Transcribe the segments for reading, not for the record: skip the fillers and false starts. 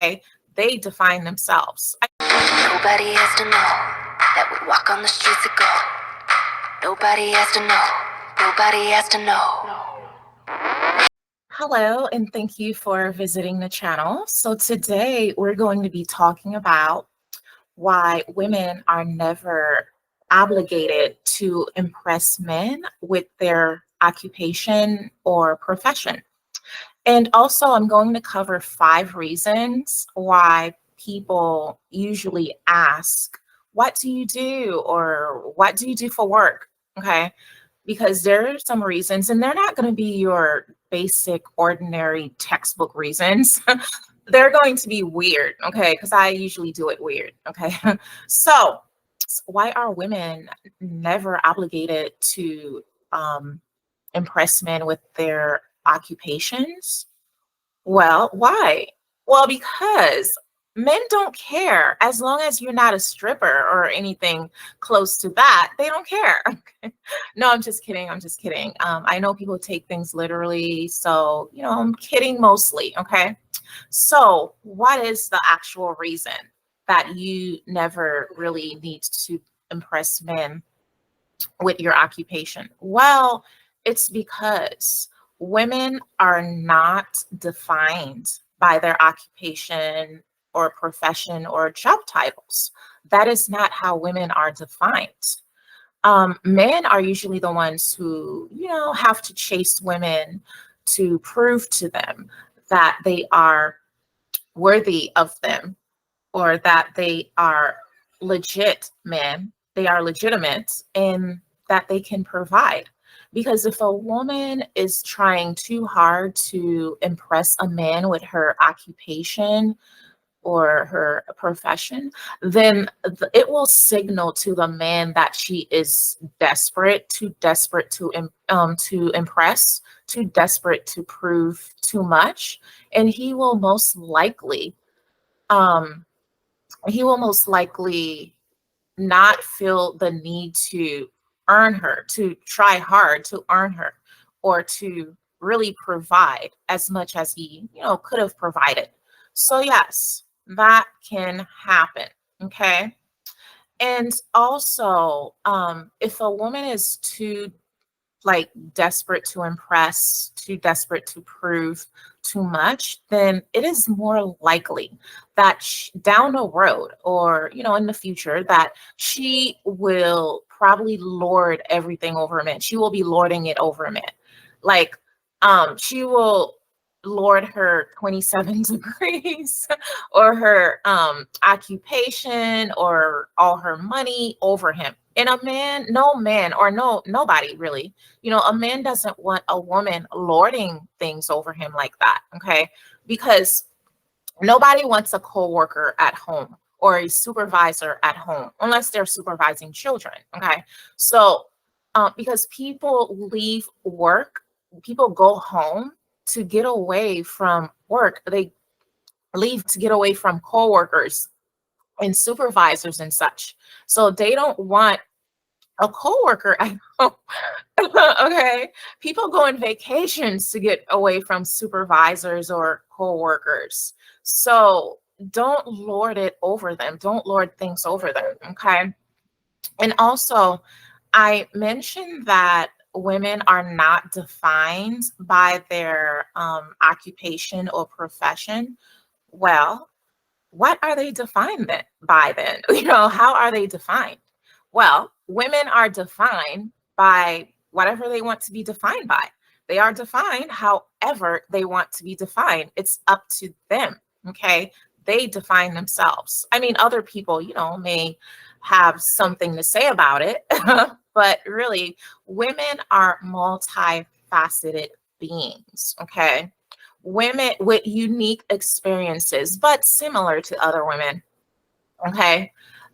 Okay? They define themselves. Nobody has to know that we walk on the streets of gold. Nobody has to know. Nobody has to know. Hello, and thank you for visiting the channel. So today we're going to be talking about why women are never obligated to impress men with their occupation or profession. And also, I'm going to cover 5 reasons why people usually ask, "What do you do?" or "What do you do for work?" Okay. Because there are some reasons, and they're not going to be your basic, ordinary textbook reasons. They're going to be weird. Okay. Because I usually do it weird. Okay. So, why are women never obligated to impress men with their occupations? Well, why? Well, because men don't care as long as you're not a stripper or anything close to that. They don't care. Okay. No, I'm just kidding. I'm just kidding. I know people take things literally, so I'm kidding mostly. Okay. So, what is the actual reason that you never really need to impress men with your occupation? Well, it's because women are not defined by their occupation or profession or job titles. That is not how women are defined. Men are usually the ones who, have to chase women to prove to them that they are worthy of them or that they are legit men, they are legitimate, and that they can provide. Because if a woman is trying too hard to impress a man with her occupation or her profession, then it will signal to the man that she is desperate, too desperate to impress, too desperate to prove too much, and um, he will most likely not feel the need to earn her, to try hard to earn her, or to really provide as much as he, could have provided. So, yes, that can happen. Okay. And also, if a woman is too like desperate to impress, too desperate to prove too much, then it is more likely that down the road or, in the future, that she will probably lord everything over men. She will be lording it over men. Like, she will lord her 27 degrees or her occupation or all her money over him. And a man, no man or nobody really, a man doesn't want a woman lording things over him like that. Okay. Because nobody wants a coworker at home or a supervisor at home unless they're supervising children. Okay. So, because people leave work, people go home to get away from work. They leave to get away from coworkers and supervisors and such. So they don't want a coworker at home. Okay. People go on vacations to get away from supervisors or coworkers. So don't lord it over them. Don't lord things over them. Okay. And also, I mentioned that women are not defined by their occupation or profession. Well, what are they defined by then? How are they defined? Well, women are defined by whatever they want to be defined by. They are defined however they want to be defined. It's up to them. Okay. They define themselves. I mean, other people, may have something to say about it, but really, women are multifaceted beings. Okay. Women with unique experiences, but similar to other women. Okay.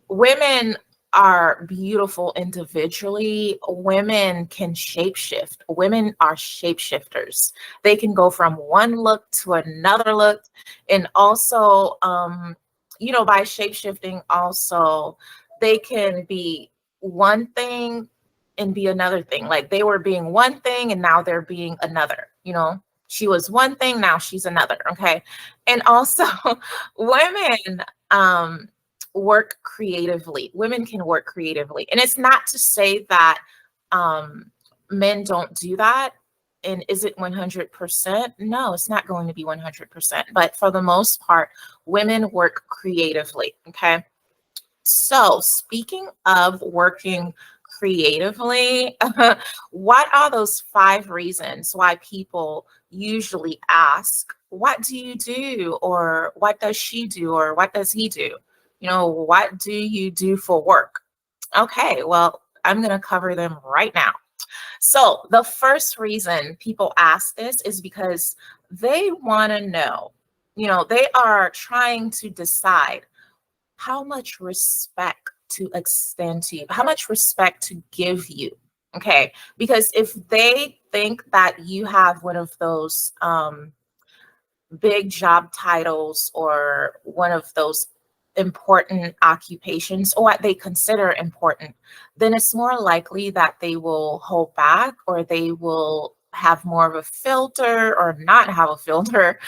Women are beautiful individually. Women can shapeshift. Women are shapeshifters. They can go from one look to another look. And also, by shapeshifting, also, they can be one thing and be another thing. Like they were being one thing and now they're being another, She was one thing, now she's another. Okay. And also, women um, work creatively. Women can work creatively. And it's not to say that um, men don't do that. And is it 100%? No, it's not going to be 100%. But for the most part, women work creatively. Okay. So, speaking of working creatively, what are those 5 reasons why people usually ask, "What do you do?" or "What does she do?" or "What does he do?" What do you do for work? Okay, well, I'm going to cover them right now. So, the first reason people ask this is because they want to know, they are trying to decide how much respect to extend to you, how much respect to give you. Okay. Because if they think that you have one of those big job titles or one of those important occupations or what they consider important, then it's more likely that they will hold back or they will have more of a filter or not have a filter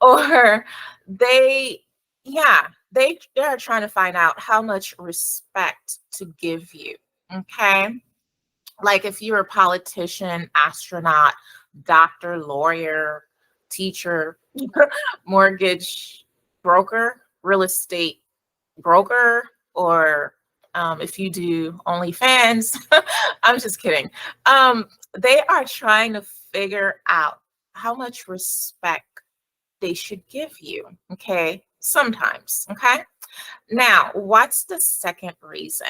or they yeah they're trying to find out how much respect to give you. Okay, like if you're a politician, astronaut, doctor, lawyer, teacher, mortgage broker, real estate broker, or if you do OnlyFans. I'm just kidding. They are trying to figure out how much respect they should give you. Okay. Sometimes. Okay. Now, what's the second reason?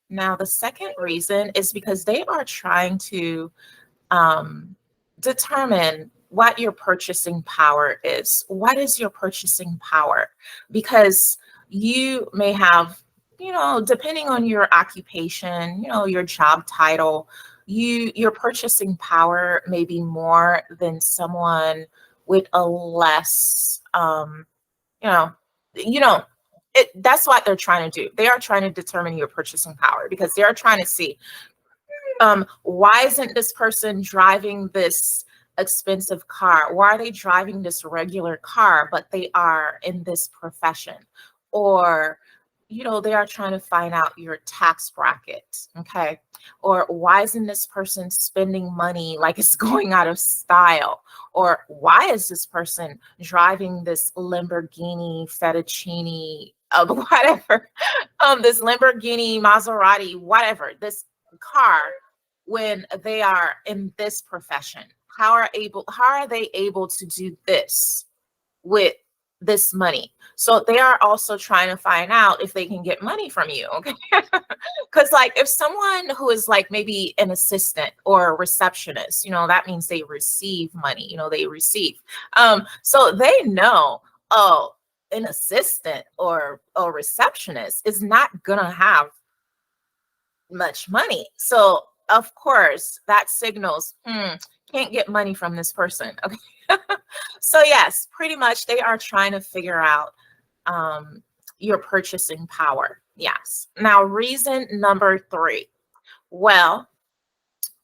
Now, the second reason is because they are trying to um, determine what your purchasing power is. What is your purchasing power? Because you may have, depending on your occupation, your job title, your purchasing power may be more than someone with a less, you know, you know, that's what they're trying to do. They are trying to determine your purchasing power because they are trying to see why isn't this person driving this expensive car? Why are they driving this regular car, but they are in this profession? Or, they are trying to find out your tax bracket. Okay. Or why isn't this person spending money like it's going out of style? Or why is this person driving this Lamborghini fettuccine, whatever, this Lamborghini Maserati, whatever, this car when they are in this profession? How are they able to do this with this money? So they are also trying to find out if they can get money from you. Okay. Because like if someone who is like maybe an assistant or a receptionist, that means they receive money, they receive. So they know, oh, an assistant or a receptionist is not gonna have much money. So of course that signals, can't get money from this person. Okay. So yes, pretty much they are trying to figure out your purchasing power. Yes. Now, reason number 3. Well,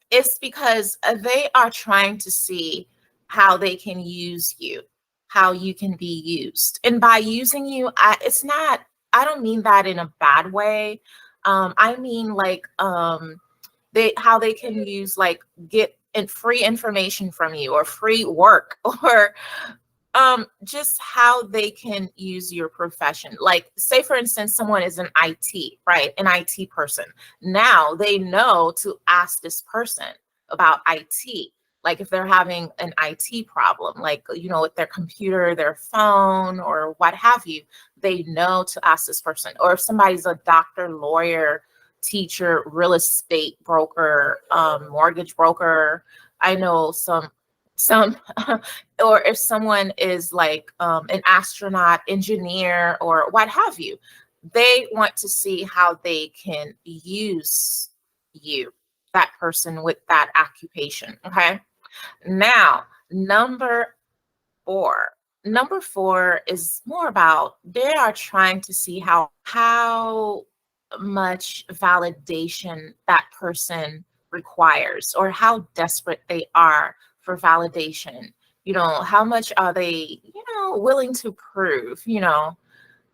it's because they are trying to see how they can use you, how you can be used. And by using you, I don't mean that in a bad way. I mean like how they can use like get free information from you or free work or just how they can use your profession. Like say for instance someone is an IT, right? An IT person. Now they know to ask this person about IT. Like if they're having an IT problem, like with their computer, their phone, or what have you, they know to ask this person. Or if somebody's a doctor, lawyer, teacher, real estate broker, mortgage broker. I know some or if someone is like an astronaut, engineer, or what have you, they want to see how they can use you, that person with that occupation. Okay. Now, four. Number 4 is more about they are trying to see how much validation that person requires or how desperate they are for validation. How much are they, willing to prove,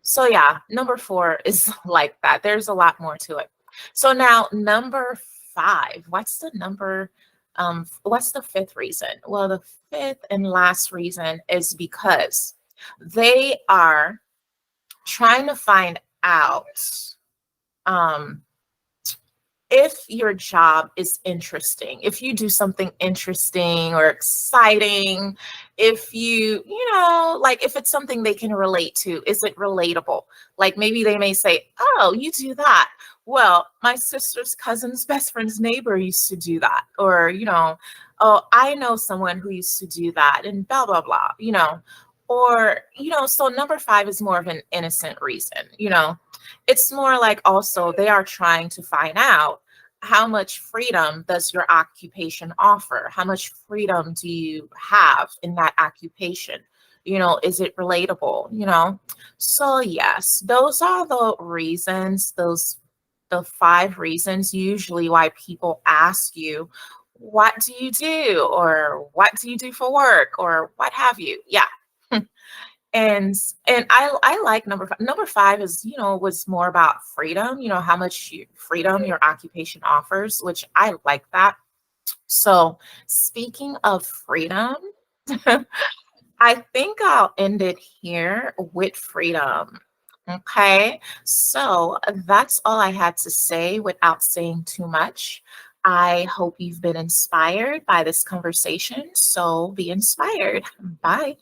So yeah, number four is like that. There's a lot more to it. So now number five, what's the fifth reason? Well, the fifth and last reason is because they are trying to find out um if your job is interesting, if you do something interesting or exciting, if like if it's something they can relate to, is it relatable? Like maybe they may say, oh, you do that. Well, my sister's cousin's best friend's neighbor used to do that. Or, oh, I know someone who used to do that and blah, blah, blah. Or, so number five is more of an innocent reason. It's more like also they are trying to find out how much freedom does your occupation offer? How much freedom do you have in that occupation? Is it relatable? So yes, those are the reasons, the five reasons usually why people ask you, what do you do? Or what do you do for work? Or what have you? Yeah. And I like number five. Number five is, was more about freedom, how much freedom your occupation offers, which I like that. So speaking of freedom, I think I'll end it here with freedom. Okay, so that's all I had to say without saying too much. I hope you've been inspired by this conversation. So be inspired. Bye.